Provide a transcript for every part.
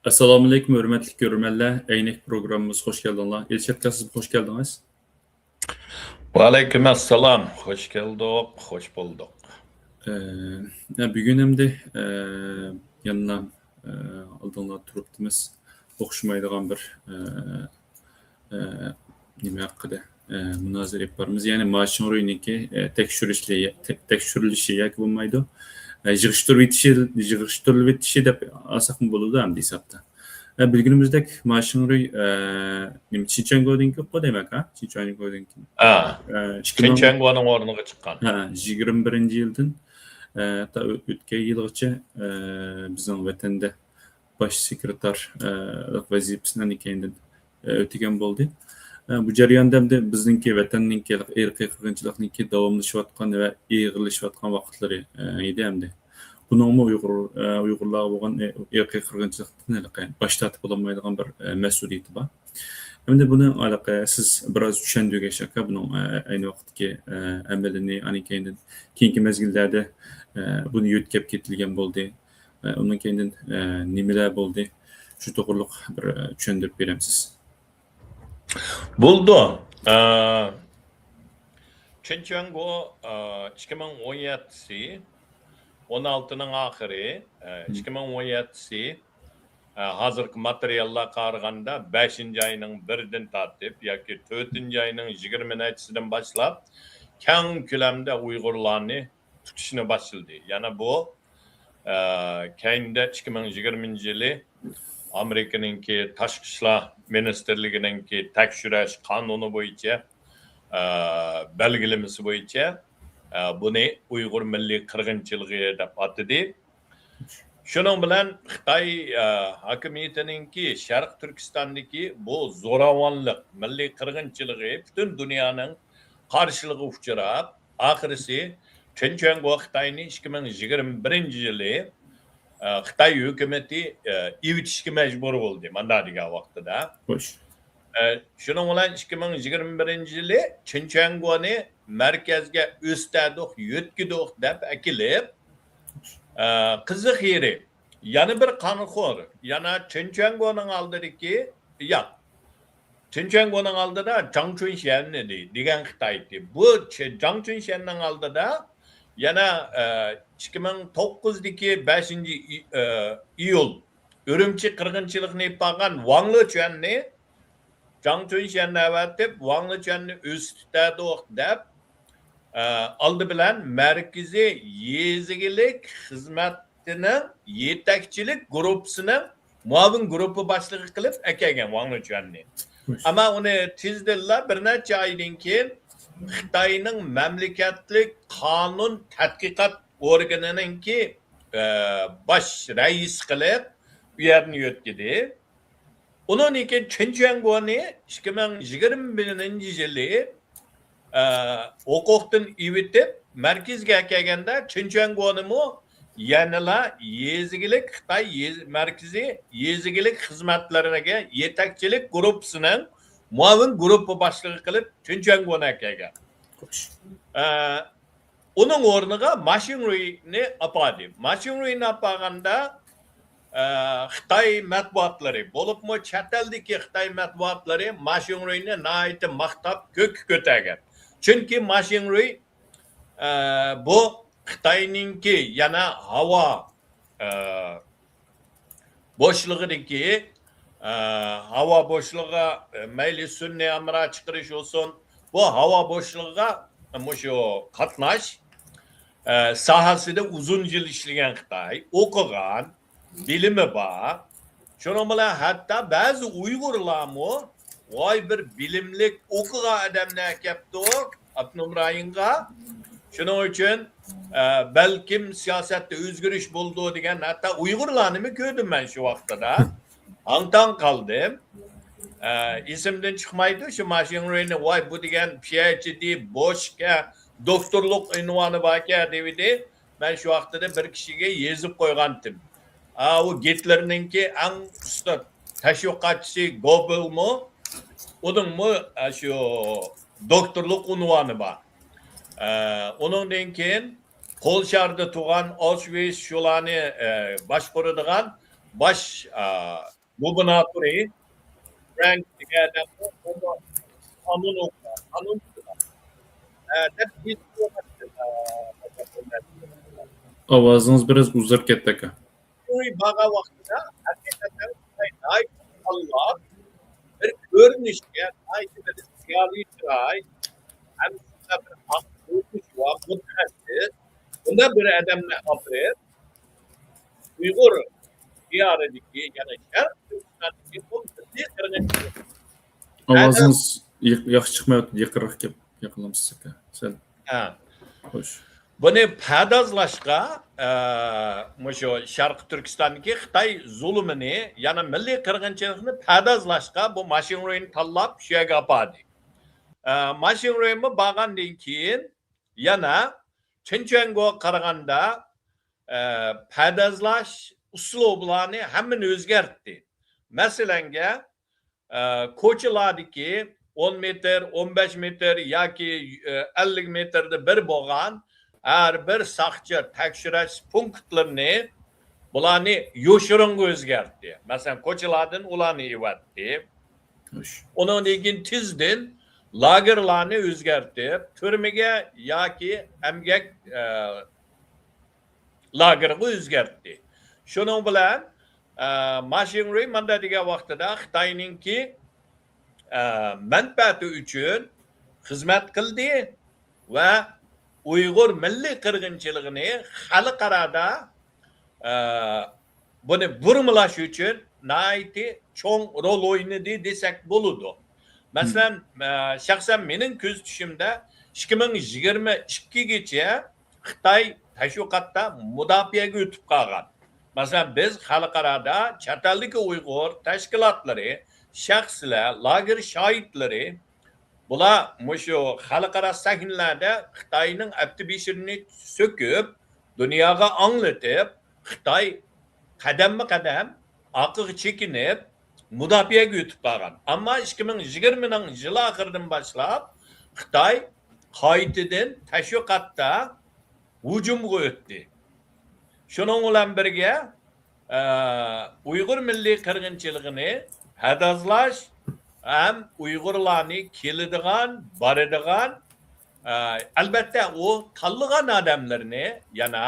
Assalamu alaikum, hürmetli görürmenler. Eynek programımız hoş geldinler. Elçet siz hoş geldiniz. Aleykümselam. Hoş geldik, hoş bulduk. Bugün hem de yanına aldığınlar turuptimiz okşumaydıgan bir nime hakkında münazir yaparımız. Yani maaşın röyüneki tekşürülüşü yak bulmaydı. Jığıştırılı bitişi de asak mı buludu hem de hesapta. Bilgimizdeki maaşın röy Çinçen Godinki o demek ha? Çinçen Godinki. Çinçengua'nın ornuga çıkan. 21 yıldan ta ötken yılgacha bizning vatanda bosh sekretar vazifasidan ekandan o'tgan bo'ldi. Bu jarayonda ham bizningki vatanninki irqiy qirg'inchilikniki davomlashayotgan va ig'irlashayotgan vaqtlari edi hamda buningmi uyg'urlar bo'lgan irqiy qirg'inchilikdan bosh tortib bo'lmaydigan bir mas'uliyati bor. Hamda buni siz biroz tushundiga shaka buning ayni vaqtdagi amalini anikandan keyingi mezgillarda buni yo'tkab ketilgan bo'ldi. Undan keyin nimalar bo'ldi? Shu to'g'riliq bir tushuntirib berasiz. Buldu. Çinçengua 2017'si 16'nın ahiri 2017'si hazırki materyallar qaraganda 5. ayının 1'den tartib yoki 4. ayının 20'sinden başlap keng ko'lamda Uyg'urlarni tutishni boshladi. Yana bu keyinda 2020-yili Amerikaningki tashqi ishlar ministrligininki tekshirish qonuni bo'yicha belgilamasi bo'yicha buni Uyg'ur milliy qirg'inchiligi deb atadi. Şunun bilan Xitoy hokimiyatininki Sharq Turkistondagi bu zo'ravonlik, milliy qirg'inchiligi butun dunyoning qarshiligiga uchrab, oxirisi Çinçengua Xitoyni 2021-yili Xitoy hukumati ivitishga majbur bo'ldi mana degan vaqtida. Şunun bilan 2021-yili Çinçenguani markazga o'stadik, yo'tkidik deb akilib qiziq yeri yana bir qonxo'r, yana Çinçenguaning oldidagi Çinçenguaning oldida Zhang Chunshan degan Xitoydi. Bu Zhang Chunshanning oldida yana 2009'dagi 5 iyul Urumchi qirg'inchilikni yapgan Wang Lichuanni Zhang Chunshanni avatib Wang Lichuanni o'stitadi deb oldi bilan markaziy yezigilik xizmatining yetakchilik guruhining muavin guruhi boshlig'i qilib akagan Wang Lichuanni. Ama uni tezdirlar bir necha oydan keyin Xitoyning mamlakatlik qonun tadqiqot organininki bosh rais qilib u yerni yo'tkidi. Undan keyin Çinçenguani 2021-yili huquqdan ivitib markazga kelganda Çinçenguanimi yanala yezigilik Xitoy markaziy yezigilik xizmatlariga yetakchilik guruhining muavin guruhi boshlig'i qilib Çinçenguani kelgan. Uning o'rniga Machinery'ni apadi. Machinery'ni apaganda Xitoy matbuotlari bo'libmi chet eldagi Xitoy matbuotlari Machinery'ni nihoyatda maqtab ko'targan. Chunki Machinery bu Xitoyninki yana havo bo'shlig'idagi havo bo'shlig'i mayli sun'iy amra chiqarish olsun, bu havo bo'shlig'iga shu qatnash sohasida uzun yil ishlagan Xitoy o'qigan, bilimi bor. Shuning bilan hatto ba'zi Uyg'urlarmi voy bir bilimlik o'qigan odamlar kelibdi Abnum rayonga. Shuning uchun balkim siyosatda o'zgarish bo'ldi degan hatto Uyg'urlarni ko'rdim men shu vaqtda. Hangtan qoldim. Esimdan chiqmaydi shu Machinery'ni voy bu degan PhD boshqa doktorlik unvoni borka dedi. Men shu vaqtda bir kishiga yezib qo'ygandim. O Hitlerninki eng usta tashviqotchisi Goebbelsmi Onunmu şu doktorluk unvanı var. Onundan keyin Polşarda tuğan Auschwitz şularını başquradigan baş gubernatörü Frank degan onu anun deb biz Ovoziniz biraz uzak ketdi aka. baga vaqtida haqiqatan Allah bir ko'rinishga bir siyosiy chiroy ham bir haq ko'rish va mutaxassis bunda bir odamni olib Uyg'ur diyoridagi yana Sharq Turkistondagi bu milliy qirg'inchilik Ovoziniz yaxshi chiqmayapti. Yaqinroq kelib yaqinlamsiz aka. Sal ha xo'sh. buni padazlashga shu Sharq Turkistondagi Xitoy zulmini yana milliy qirg'inchilikni padazlashga bu mashinroyni tanlab shu yerga oladi. Mashinroyni borgandan keyin yana Chinchuango qaraganda padazlash uslublarni hammani o'zgartdi. Masalanga ko'chalardagi 10 metr, 15 metr yoki 50 metrda bir bo'lgan har bir saqchi tekshirish punktlarini bularni yoshiringa o'zgartdi. Masalan, ko'chalardan ularni evatdi. Xo'sh. Ondan keyin tizdan lagerlarni o'zgartib, turmaga yoki emgak lagerga o'zgartdi. Shuning bilan mashinroy manda degan vaqtida Xitoyninki manfaati uchun xizmat qildi va Uyg'ur milliy qirg'inchiligini xalqarada buni burmalash uchun nihoyatda cho'ng rol o'ynadi desak bo'ladi. Masalan, shaxsan mening ko'z tushimda 2022gacha Xitoy tashviqotda mudofaaga o'tib qolgan. Masalan, biz xalqarada chet eldagi Uyg'ur tashkilotlari, shaxslar, lager shoidlari bular shu xalqaro sahnlarda Xitoyning aktivisini söküp dunyoga anglatib, Xitoy qadamma-qadam orqaga chekinib mudofaaga o'tib qolgan. Ammo 2020 yil oxiridan boshlab Xitoy qaytadan tashviqotda hujumga o'tdi. Shuning bilan birga Uyg'ur milliy qirg'inchiligini hadazlash ham Uyg'urlarni keladigan, boradigan albatta u tanlagan odamlarni yana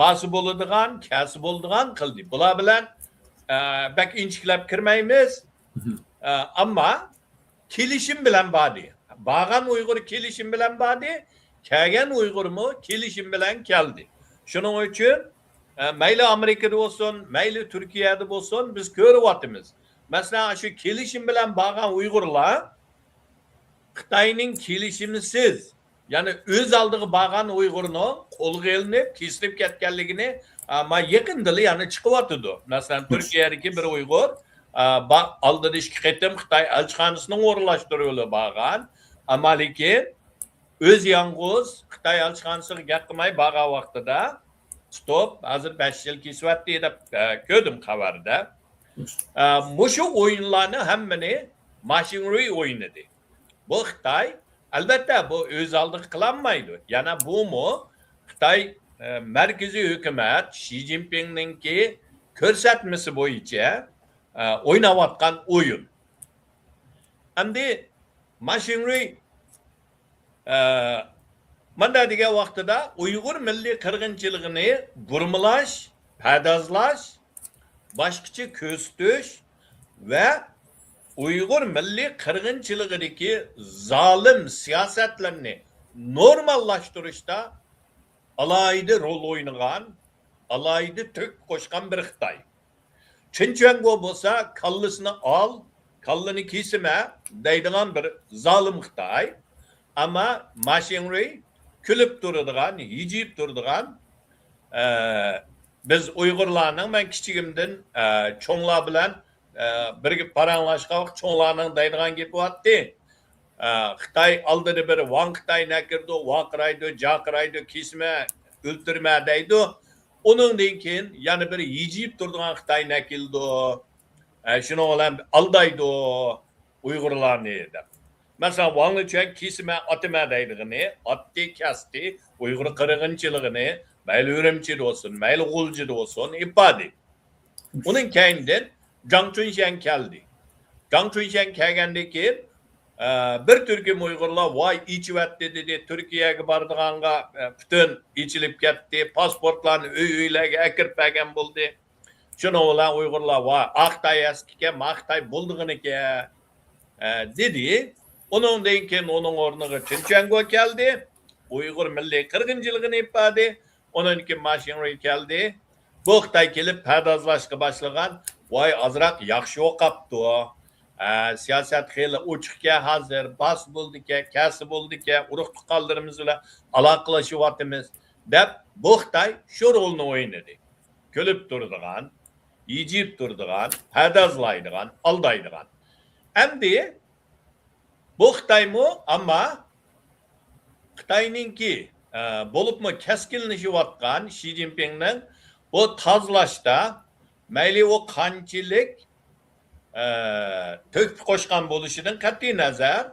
ba'zi bo'ladigan, kasi bo'ladigan qildi. Bular bilan bak inchiklab kirmaymiz. Ammo kelishim bilan bordi. Borgan Uyg'ur kelishim bilan bordi, kelgan Uyg'urmi kelishim bilan keldi. Shuning uchun mayli Amerikada bo'lsin, mayli Turkiyada bo'lsin biz ko'ryapmiz. Masalan, shu kelishim bilan borgan Uyg'urlar Xitoyning kelishimisiz, ya'ni o'z oldiga borgan Uyg'urni qo'lga ilinib, kesilib ketganligini men yaqinda ya'ni chiqyapti. Masalan, Turkiyadagi bir Uyg'ur oldida 2 qatim Xitoy elchixonasini o'rinlashtiruvli borgan, ammo lekin o'z yolg'iz Xitoy elchixonasiga gap qilmay borgan vaqtida stop, hozir 5 yil kesyapti deb ko'rdim xabarda. Mushu o'yinlarni hammani mashinroy o'ynadi. Bu Xitoy albatta bu o'z oldiga qilolmaydi. Yana bu Xitoy markaziy hukumat Xi Jinpingningki ko'rsatmasi bo'yicha o'ynayotgan o'yin. Endi mashinroy manda degan vaqtida Uyg'ur milliy qirg'inchiligini burmalash, padazlash, boshqacha ko'z tutish va Uyg'ur milliy qirg'inchiligidagi zolim siyosatlarni normallashtirishda alayda rol o'ynagan, alayda tok qo'shgan bir Xitoy. Chinchuango bo'lsa, kallasini ol, kallani kesima deydigan bir zolim Xitoy. Ammo mashinroy kulib turadigan, yijib turadigan biz Uyg'urlarning men kichigimdan cho'nglar bilan birga paranglashgan vaqt cho'nglarning deydigan gapi bo'tdi. Xitoy oldida bir Wang Xitoy nakirdi, vaqiraydi, jaqiraydi, kesma, o'ltirma deydi. Uningdan keyin yana bir yijib turadigan Xitoy nakildi. Shuni bilan aldaydi Uyg'urlarni deb. Masalan, Wang Chang kesma atma deydigini, atdi, kasdi, Uyg'ur qirg'inchiligini mayli Urumchida bo'lsin, mayli G'uljida bo'lsin, ifodi. Onun keyinden Zhang Chunxian keldi. Zhang Chunxian kelgandan keyin bir türküm Uyg'urlar voy ichivatdi dedi, Turkiyaga bordiganga butun ichilib ketdi, pasportlarni uy-uylarga akirib bergan bo'ldi. Shuni bilan Uyg'urlar voy Aqtay eskiga, Maqtay bo'ldig'iniga dedi. Onundan keyin onun o'rniga Chinchango keldi. Uyg'ur milliy qirg'inchiligini ifodi. Ondan keyin Mashinri keldi. Bu Xitoy kelib pardozlashga boshlagan. Voy azroq yaxshi o'qibdi. Siyosat xeyli ochiqga hozir, bas bo'ldika, kasi bo'ldika, urug' tuqqanlarimiz bilan aloqalashyapmiz deb bu Xitoy shu rolni o'ynadi. Kulib turadigan, yejib turadigan, pardozlaydigan, aldaydigan. Endi bu Xitoymi, ammo Xitoyninki bo'libmi keskinlashayotgan Xi Jinpingning bu tozalashda mayli u qanchalik to'kib qo'shgan bo'lishidan qat'iy nazar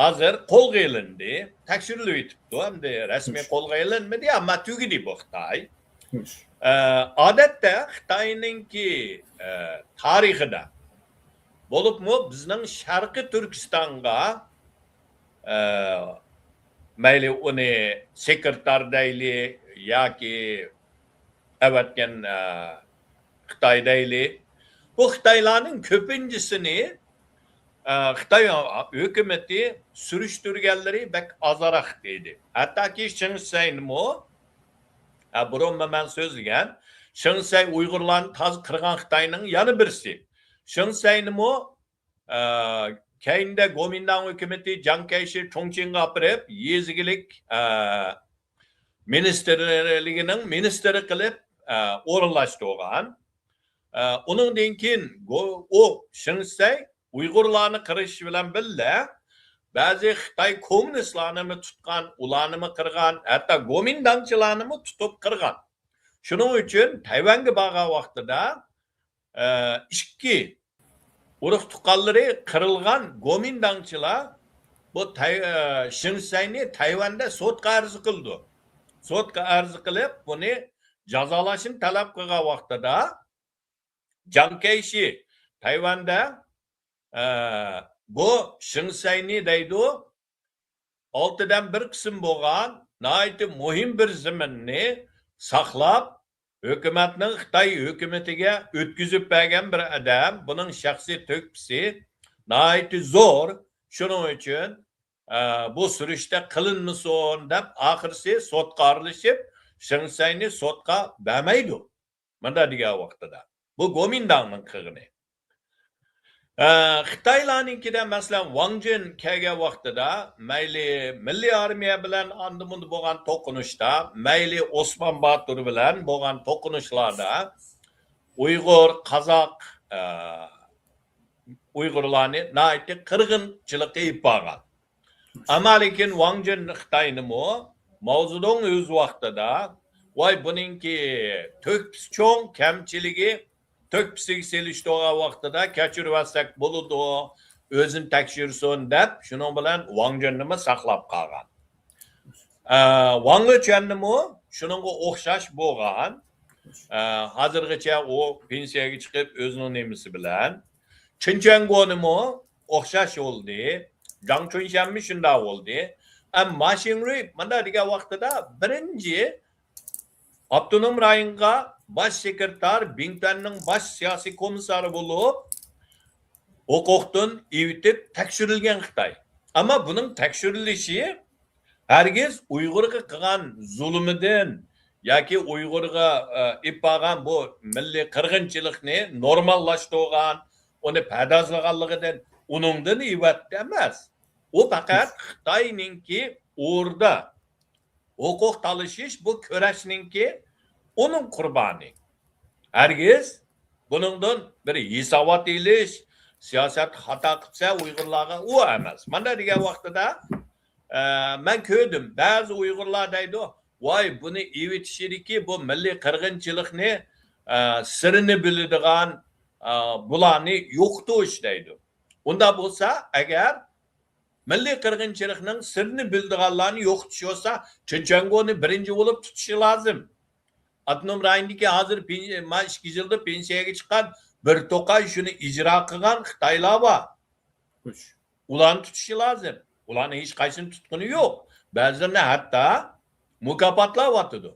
hozir qo'lga ilindi, tekshirilib yetibdi. Endi rasmiy qo'lga ilinmadi, ammo tugidi bu Xitoy. Odatda Xitoyninki tarixida bo'libmi bizning Sharqiy Turkistonga mayli uni sekretar deyli yoki avatgan Xitoy deyli, bu Xitoylarning ko'pinchisini Xitoy hukumati surishtirganlari bak ozroq deydi. Hattoki Shinsayni burun men so'zlagan Shinsay Uyg'urlarni toz qirgan Xitoyning yana birisi. Shinsayni keyinda Kuomintang hukumati Jiang Kaishi Chongqingga apirib, yezigilik ministerligining ministri qilib o'rinlashtirgan. Onundan keyin o Shinsay Uyg'urlarni qirish bilan birga ba'zi Xitoy kommunistlarni tutgan, ularni qirgan, hatto Kuomintangchilarni tutib qirgan. Shuning uchun Tayvanga borgan vaqtida ikki urug' tuqqanlari qirilgan Kuomintangchilar bu Shinsayni Tayvanda sudga arz qildi. Sudga arz qilib, buni jazolashni talab qilgan vaqtida Jiang Kaishi Tayvanda bu Shinsayni deydi, oltidan bir qism bo'lgan nihoyatda muhim bir zaminni saqlab, hukumatning Xitoy hukumatiga o'tkazib bergan bir odam, buning shaxsiy to'kpisi nihoyatda zo'r. Shuning uchun bu surishda qilinmasin deb oxirisi sudga aralashib, Shinsayni sudga bermaydi. Mana degan vaqtida. Bu Kuomintangning qilgani. Xitoylarninkida masalan Wang Jun kelgan vaqtida mayli milliy armiya bilan andimundi bo'lgan to'qinishda, mayli Osmon Batur bilan bo'lgan to'qinishlarda Uyg'ur, Qozoq Uyg'urlarni nihoyatda qirg'inchilikqa ib borgan. Ammo lekin Wang Jun Xitoynimi mavzuning o'z vaqtida voy buningki to'kpis cho'ng kamchiligi to'kpisiga selishtirgan vaqtida kechirvasak bo'ladi, o'zini tekshirsin deb shuning bilan Wang Junni saqlab qolgan. Wang Junni shuningga o'xshash bo'lgan. Hozirgacha u pensiyaga chiqib o'zining nemisi bilan Chinchangonimi o'xshash bo'ldi. Zhang Chunxianmi shunday bo'ldi. Mashinri mana degan vaqtida birinchi Abdunum rayonga baş sekreter Bingtanning baş siyosiy komissari bo'lib, huquqdan evitib tekshirilgan Xitoy. Ammo buning tekshirilishi hargiz Uyg'urga qilgan zulmidan yoki Uyg'urga ipag'an bu milliy qirg'inchilikni normallashtirgan, uni pardozlaganligidan uningdan ivatdi emas. U faqat Xitoyninki o'rda huquq talashish bu kurashninki onun qurboni. Hargiz buningdan bir hisobot ilish, siyosat xato qilsa Uyg'urlarga u emas. Mana degan vaqtida men ko'rdim, ba'zi Uyg'urlar deydi, voy buni evitishiriki bu milliy qirg'inchilikni sirini biladigan bularni yo'qotish deydi. Unda bo'lsa, agar milliy qirg'inchilikning sirini biladiganlarni yo'qotish bo'lsa, Chinchango'ni birinchi bo'lib tutishi lozim. Atnom rayındaki hazır 2 yılda pensiyaya çıkan bir toqay şunu icra qilgan Xitoylar bor. Xo'sh. Ularni tutishi lozim. Ularning hech qaysini tutquni yo'q. Ba'zilarini hatto mukofotlayotdi.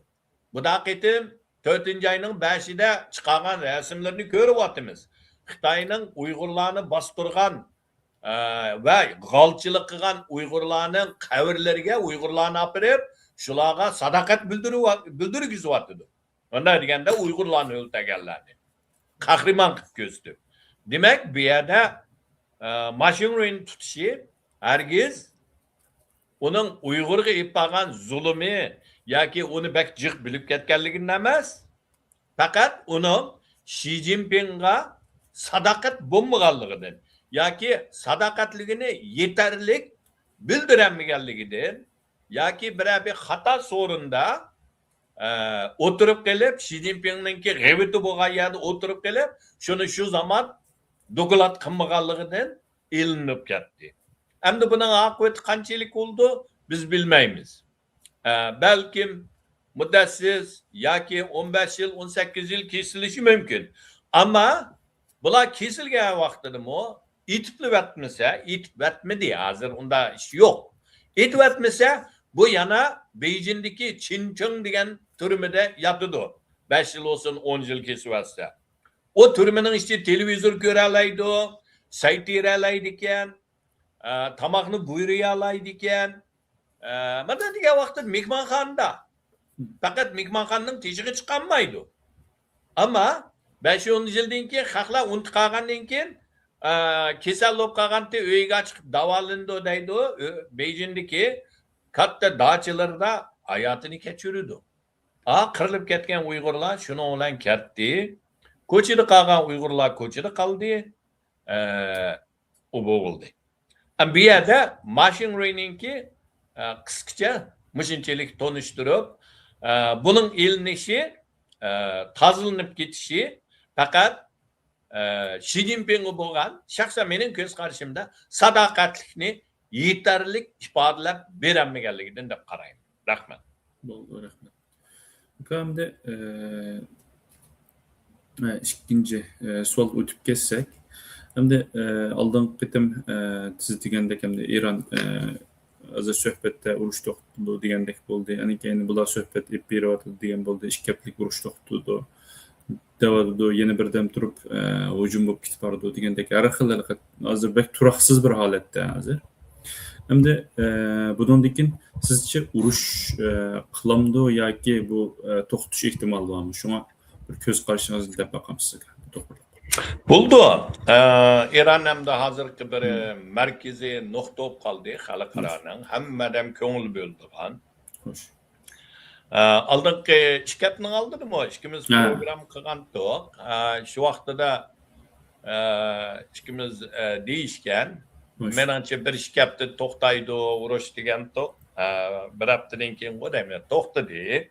Bu daqitim 4-oyning 5-ida chiqargan rasmlarni ko'ryapmiz. Xitoyning Uyg'urlarni bostirgan va g'olchilik qilgan Uyg'urlarning qabrlariga Uyg'urlarni olib, shularga sadoqat bildirgizyapti. Bunday deganda Uyg'urlarni o'ldirganlarni qahramon qilib ko'rsatdi. Demak, bu yerda Mashinrini tutishi hargiz uning Uyg'urga ipag'an zulmi yoki uni bak jiq bilib ketganligidan emas, faqat uning Xi Jinpingga sadoqat bo'lmaganligidan yoki sadoqatligini yetarlik bildiranmaganligidan yoki bir xato so'rinda o'tirib kelib Xi Jinpingninki g'ibiti bo'lgan yerda o'tirib kelib shuni shu zaman doklad qilmaganligidan ilinib ketdi. Endi buning oqibati qanchalik bo'ldi biz bilmaymiz. Balkim muddatsiz yoki 15 yil, 18 yil kesilishi mumkin. Ammo bular kesilgan vaqtidami itibli batmasa, itib batmadi, hozir unda ish yo'q. Itib batmasa bu yana Beijingdagi Chinchong degan turmida yotadi. 5 yil olsun, 10 yil kesivasa. O turmaning ichida televizor ko'ra oladi, sayt tera oladi ekan, tomoqni buyuray oladi ekan. Mana degan vaqtda mehmonxonada. Faqat mehmonxonaning teshigi chiqolmaydi. Ammo 5-10 yildan keyin xalqlar unutib qolgandan keyin kasal bo'lib qolganda uyga chiqib davolandi deydi. Beijingdagi katta dachilarda hayotini kechirdi. Qirilib ketgan Uyg'urlar shuni bilan ketdi. Ko'chada qolgan Uyg'urlar ko'chada qoldi. U bo'ldi. Bu yerda Mashinriningki qisqacha mushinchalik tonishtirib, buning ilinishi, tozalanib ketishi faqat Xi Jinpingga bo'lgan shaxsan mening ko'z qarashimda sadoqatlikni yetarli ifodalab berolmaganligidan deb qarayman. Rahmat. Bo'ldi, rahmat. Hamda ikkinchi savol o'tib ketsak, hamda oldingi qitim siz degandek hamda Eron azar suhbatda urush to'xtatdi degandek bo'ldi. Ya'ni keyin bular suhbat ep beryapti degan bo'ldi. Ishkaplik urush to'xtatdi. Davada yana birdam turib hujum bo'lib ketib bordi degandek har xillar hozir bek turaqsiz bir holatda hozir. Hamda bundan keyin sizcha urush qilamdi yoki bu to'xtatish ehtimoli bormi? Shunga bir ko'z qarashingizni deb baqamiz sizga. Bo'ldi. Eron hamda hozirgi bir markaziy nuqta bo'lib qoldi xalqaroning hammadan ko'ngil bo'ldigan. Xo'sh. Oldingi ishkapning oldidimi? Ikkimiz program qilgandik. Shu vaqtida ikkimiz deyishgan, menimcha bir ishkapni to'xtaydi urush degandik. Bir haftadan keyin qo'ymayman, to'xtadi.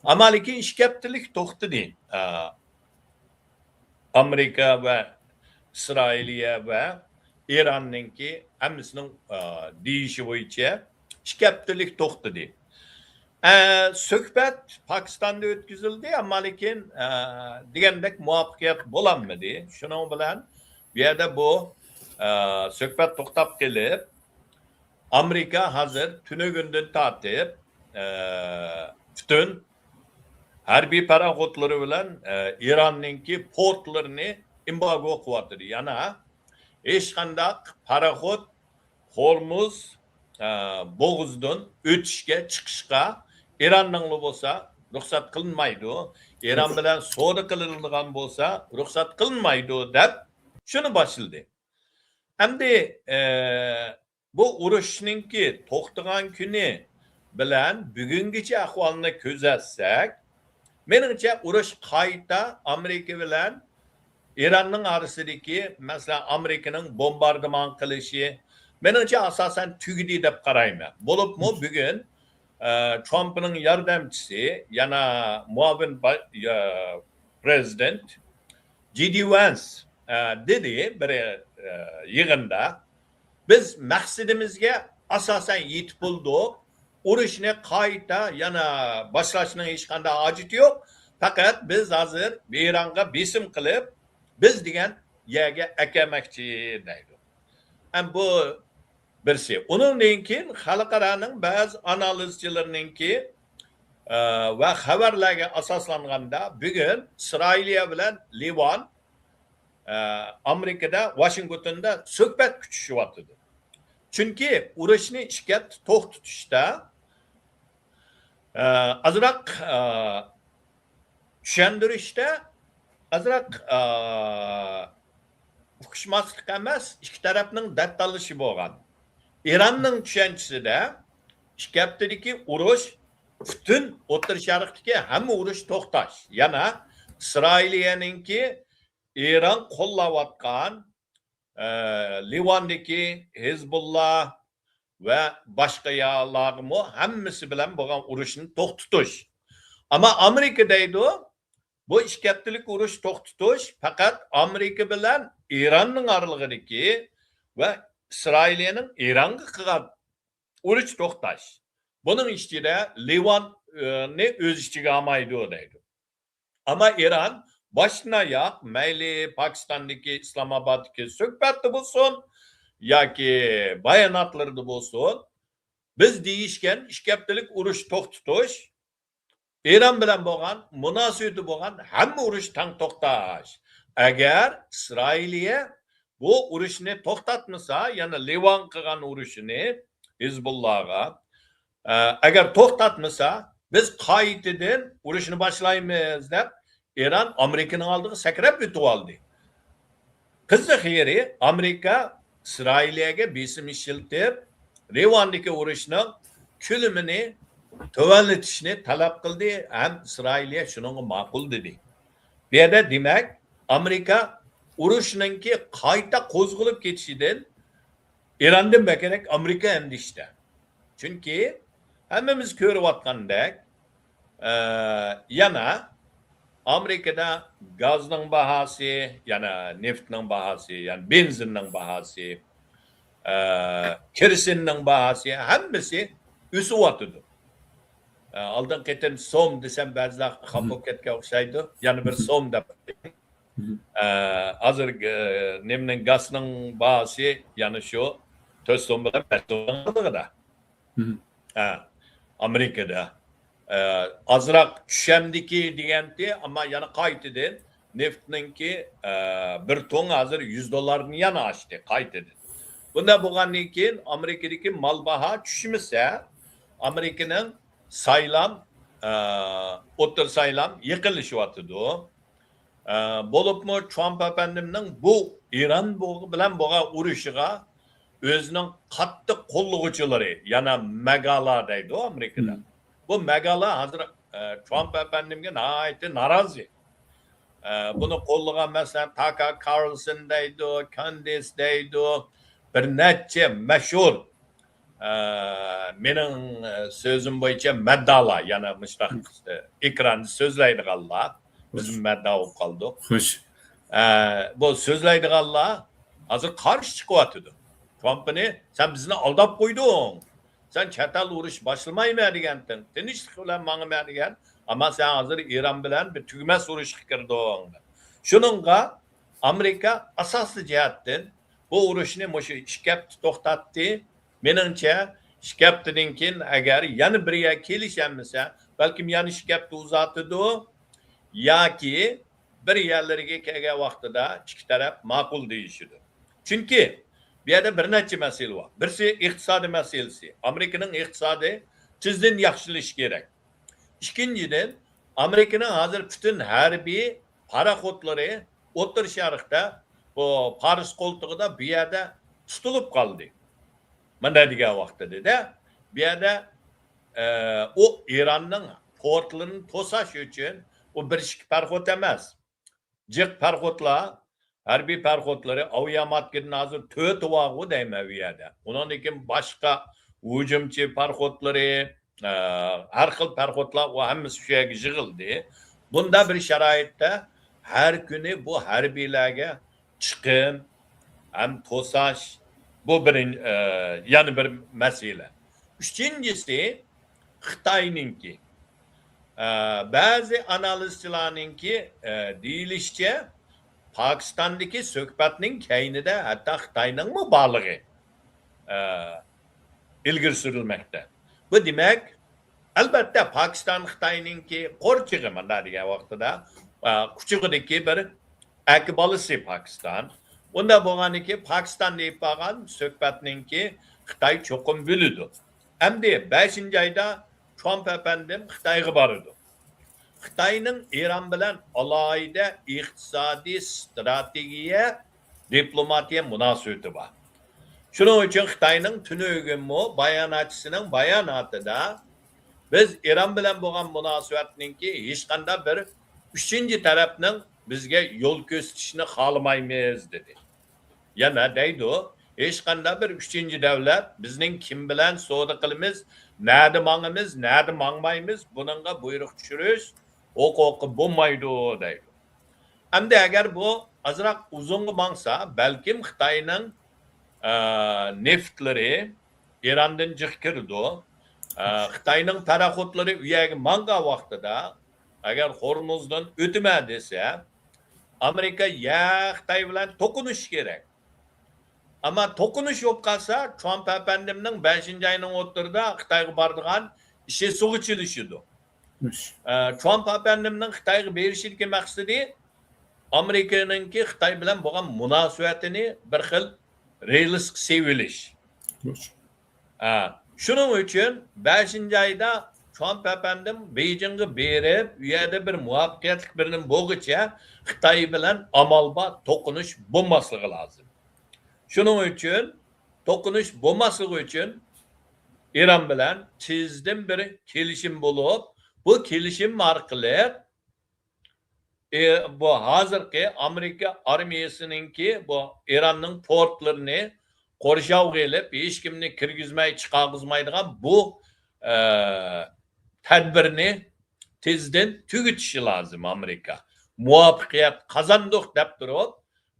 Ammo lekin ishkaptilik to'xtadi. Amerika va Isroiliya va Eronninki hammasining deyishi bo'yicha ishkaptilik to'xtadi. Suhbat Pokistonda o'tkazildi, ammo lekin degandek muvaffaqiyat bo'lolmadi. Shuning bilan bu yerda bu suhbat to'xtab kelib, Amerika hozir tunugundan tortib butun harbiy paraxodlari bilan Eronninki portlarini embargo qilyapti. Yana hech qanday paraxod Hormuz bo'g'izdan o'tishga, chiqishga Eronning bo'lsa ruxsat qilinmaydi. Eron bilan savdo qilinadigan bo'lsa ruxsat qilinmaydi deb shuni boshildi. Endi bu urushninki to'xtagan kuni bilan bugungacha ahvolni kuzatsak, menimcha urush qayta Amerika bilan Eronning orasidagi, masalan, Amerikaning bombardimon qilishi menimcha asosan tugdi deb qarayman. Bo'libmi bugun Trumpning yordamchisi, yana muavin prezident J.D. Vance dedi bir yig'inda, biz maqsadimizga asosan yetib bo'ldik. Urushni qayta yana boshlashning hech qanday hojati yo'q. Faqat biz hozir Eronga besim qilib, biz degan yerga akamoqchi deydi. Ham bu birsi. Undan keyin xalqaraning ba'zi analizchilarininki va xabarlarga asoslanganda bugun Isroiliya bilan Livan Amerikada Washingtonda suhbat kutishyapti. Chunki urushni ishga to'xtatishda azroq tushuntirishda azroq uqishmaslik emas, ikki tarafning dattalishi bo'lgan. Eronning tushunchisida ikki haftadagi urush butun O'rta Sharqdagi hamma urush to'xtash. Yana Isroiliyaninki Eron qo'llayotgan Livandagi Hezbollah ve başka yağlarımı hammasi bilan bo'lgan urushni to'xtatish. Ama Amerikadaydi bu ikki haftalik urush to'xtatish faqat Amerika bilan Eronning oralig'idagi va Isroiliyaning Eronga qilgan urush to'xtash. Buning ichida Livanni o'z ichiga olmaydi deydi. Ama Eron boshdan oyoq mayli Pokistondagi Islomobodga suhbatda bo'lsin yoki bayonotlarda bo'lsin, biz deyishgan ikki haftalik urush to'xtatish, Eron bilan bo'lgan munosabati bo'lgan hamma urushdan to'xtash. Agar Isroiliya bu urushni to'xtatmasa, yana Livan qilgan urushini Hizbullahga agar to'xtatmasa, biz qaytadan urushni boshlaymiz deb Eron Amerikaning oldiga sakrab o'tib oldi. Qiziq yeri Amerika İsrailiyaga besim ishiltib, Livandagi urushning ko'lamini to'vanlatishni talab qildi, ham Isroiliya shunga ma'qul dedi. Bu yerda demak, Amerika urushningki qayta qo'zg'alib ketishidan Erondan bakarak Amerika andishdi. Chunki hammamiz ko'rayotgandek, yana Amerikada gazning bahası, yana neftning bahası, yani benzinning bahası, kerosinning bahası hammasi o'syapti. Oldin ketin so'm desam ba'zilar xafa bo'lib ketgan o'xshaydi. Yana bir so'm deb. Hozir nemning gazning bahası yana shu 4 so'm bilan 5 so'mda. Amerikada azroq tushamdiki deganda, ammo yana qaytadan neftninki bir ton hozir $100 yana oshdi qaytadan. Bunda bo'lgandan keyin Amerikadagi mol baho tushmasa, Amerikaning saylam, o'tir saylam yiqilishyapti. Bo'libmi Trump efendimning bu Eron bilan bo'lgan urushiga o'zining qattiq qo'llovchilari, yana magala deydi Amerikada. Bu magala hozir Trump efendimga nihoyatda norozi. Buni qo'llagan masalan Tucker Carlson deydi, Candace deydi, bir necha mashhur mening so'zim bo'yicha maddala, yana mushtaq ekranda so'zlaydiganlar, biz madda bo'lib qoldik. Xo'sh. Bu so'zlaydiganlar hozir qarshi chiqyapti. Trumpni sen bizni aldab qo'yding. Sen çatal urush başlamayma deganding, tinchlik bilan mangma degan, ammo sen hozir Eron bilan bir tugmas urushga kirding. Shuningga Amerika asosli jihatdan bu urushni mushu ikki hafta to'xtatdi. Meningcha ikki haftadan keyin agar yana birga kelishamasa, balkim yana ikki hafta uzatdi yoki bir yerlarga kelgan vaqtida ikki taraf ma'qul deyishdi. Chunki bu yerda bir necha masala bor. Birisi iqtisodiy masalasi. Amerikaning iqtisodi tizdan yaxshilash kerak. Ikkinchidan, Amerikaning hozir butun harbiy paraxodlari O'rta Sharqda bu Paris qo'ltig'ida bu yerda tutilib qoldi. Mana degan vaqtida bu yerda o Eronning portlarini to'sash uchun o bir ikki paraxod emas. Jiq paraxodlar harbiy paraxodlari aviamatkidan hozir 4 vaqu deyman bu yerda. Undan keyin boshqa hujumchi paraxodlari, har xil paraxodlar va hammasi shu yerga yig'ildi. Bunda bir sharoitda har kuni bu harbiylarga chiqim, ham to'sash bu bir yana bir masala. Uchinchisi Xitoyninki. Bazı analizchilarninki deyilişçe Pakistan'daki söhbətning keynide hatta Xitayning mı bağlığı ilgir sürülmekte. Bu demek elbette Pakistan Xitayninki qorchig'i mana degan vaqtida kuchug'idagi bir akibalısı Pakistan. Unda bo'lganiki Pakistan deyip qolgan söhbətninki Xitoy cho'qim bo'ladi. Endi 5 oyda Trump efendim Xitoyga boradi. Xitoyning Eron bilan alohida iqtisodiy strategiya, diplomatiya munosabati bor. Shuning uchun Xitoyning tunugimi bayonotchisining bayonotida biz Eron bilan bo'lgan munosabatninki hech qanday bir uchinchi tarafning bizga yo'l ko'rsatishni xohlamaymiz dedi. Yana deydi, hech qanday bir uchinchi davlat bizning kim bilan savdo qilamiz, nada mangimiz, nada mangmaymiz, buningga buyruq tushirish huquqi bo'lmaydi deydi. Endi agar bu azroq uzunga mangsa, balkim Xitoyning neftlari Erondan chiqib kirdi. Xitoyning paraxodlari u yerga mangan vaqtida agar Hormuzdan o'tma desa, Amerika ya Xitoy bilan to'qinish kerak. Ama to'qinish yo'q qolsa, Trump efendimning 5-oyning o'rtasida Xitoyga boradigan ishi sug'ichilishidir. Trump efendimning Xitoyga berishdagi maqsadi Amerikaningki Xitoy bilan bo'lgan munosabatini bir xil realistik sevilish. Shuning uchun 5-oyda Trump efendim Beijingga berib, u yerda bir muvaffaqiyatli birini bo'lguncha Xitoy bilan amalba to'qinish bo'lmasligi lozim. Shuning uchun to'qinish bo'lmasligi uchun Eron bilan tezdan bir kelishim bo'lib, bu kelishim orqali bu hozirgi Amerika armiyasininki bu Eronning portlarini qo'rshovga elib, hech kimni kirgizmay chiqarg'izmaydigan bu tadbirni tezdan tugutishi lozim Amerika. Muvaffaqiyat qozondik deb turib,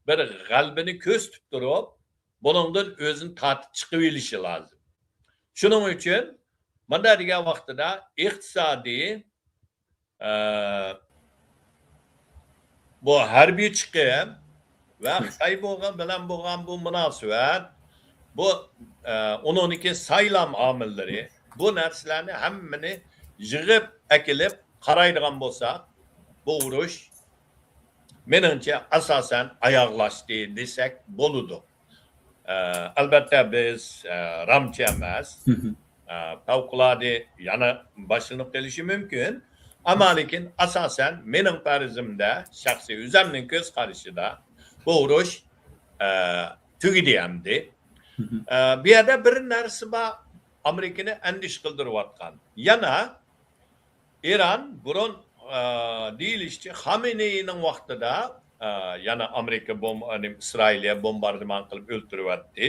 bir g'albini ko'z tutib turib, buningdan o'zini tortib chiqib olishi lozim. Shuning uchun mana degan vaqtida iqtisodiy bu harbiy chiqim va Xitoy bilan bo'lgan bu munosabat, bu onunki saylam omillari, bu narsalarni hammani yig'ib akilib qaraydigan bo'lsak, bu urush menimcha asosan oyoqlashdi desak bo'ladi. Albatta biz ramchi emas, favqulodda yana boshlanib kelishi mumkin. Ama lekin asosan mening farzimda, shaxsiy o'zimning ko'z qarashida bu urush tugidi hamdi. Bu yerda bir narsa bor, Amerikani andish qildirayotgan. Yana Eron burun deyilishcha Xameneyning vaqtida yana Amerika İsrailga bombardiman qilib o'ltiryapti,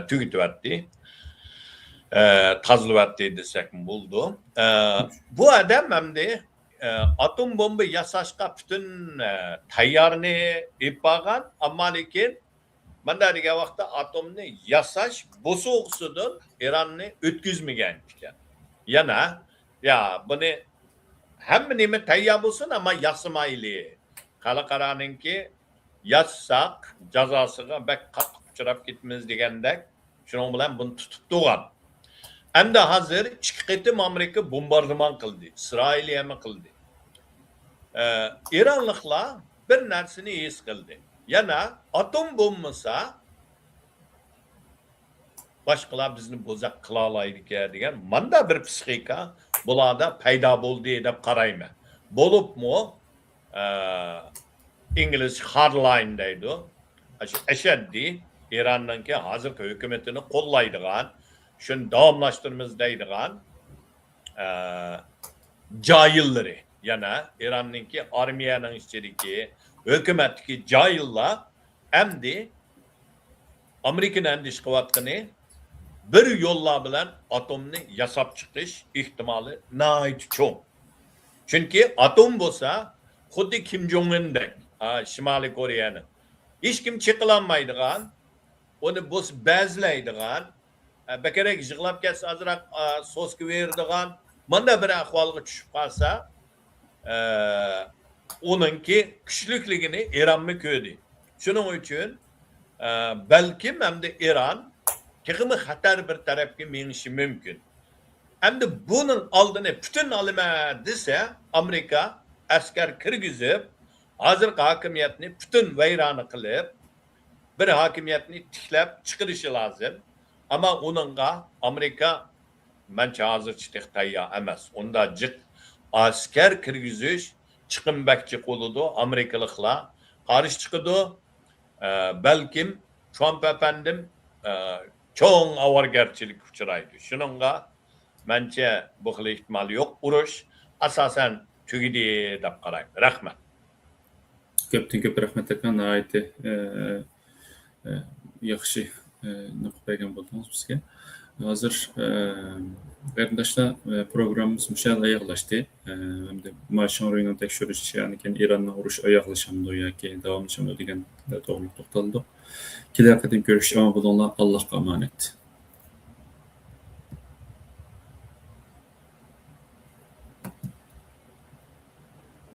tugityapti. Tazlıvatdi desek bo'ldi. Bu adam hamda atom bomba yasashga bütün tayyorni ipag'an, ammo lekin mana degan vaqtda atomni yasash bo'suqsidan Eronni o'tkazmagan ekan. Yana ya buni hamma nima tayyor bo'lsin, ammo yasamayli. Xalqaroninki yasaq jazosiga bak qattiq uchrab ketmiz degandek, shuning bilan buni tutib turgan. Endi hozir ikki qitim Amerika bombardiman qildi, İsrail ham qildi. Eronliklar bir narsani his qildi. Yana atom bo'lmasa boshqalar bizni bo'zaq qila oladi degan manda bir psixika bularda paydo bo'ldi deb qarayman. Bo'libmi ingliz hardline deydi. Ashaddiy Eronninki hozirgi hukumatini qo'llaydigan, shuni davomlashtiramiz deydigan jahilleri, yana Eronninki armiyaning ichidagi hukumatdagi jahillar endi Amerikani andish qilyaptini bir yo'llar bilan atomni yasab chiqish ehtimoli nihoyat cho'ng. Chunki atom bo'lsa, xuddi Kim Jong Undek, Shimoliy Koreyani hech kim chiqilolmaydigan, uni ba'zilaydigan, bekerek yig'lab ketsa azroq so'sga beradigan, Manda bir ahvalga tushib qolsa, onunki kuchlikligini İran mı ko'rdi. Shuning uchun balkim hamda İran texmi xatar bir tarafga menishi mumkin. Hamda bunun oldini bütün olaman desa, Amerika askar kirgizib, hozirgi hokimiyatni bütün vayrona qilib, bir hokimiyatni tiklab chiqarishi lozim. Ama onunla Amerika bence hozircha tayyor emas. Unda jiq asker kirgizish chiqinbakchi qo'lida Amerikaliklar qarshi chiqadi. Balkim Trump efendim cho'ng ovorgarchilik uchraydi. Shuningga bence bu xil ehtimol yo'q. Urush asosan tugidi deb qarayman. Rahmat. Ko'p rahmat ekan. Nihoyatda yaxshi nuqta bergan bo'ldingiz bizga. Hozir qarindoshlar programmamiz mushal oyoqlashdi. Hamda mashon o'yinini tekshirish, ya'ni Iranning urush oyoqlashamdi yoki davomlashamdi degan to'g'ri to'xtaldi. Kelar qatim ko'rish omon bo'linglar. Allohga omonat.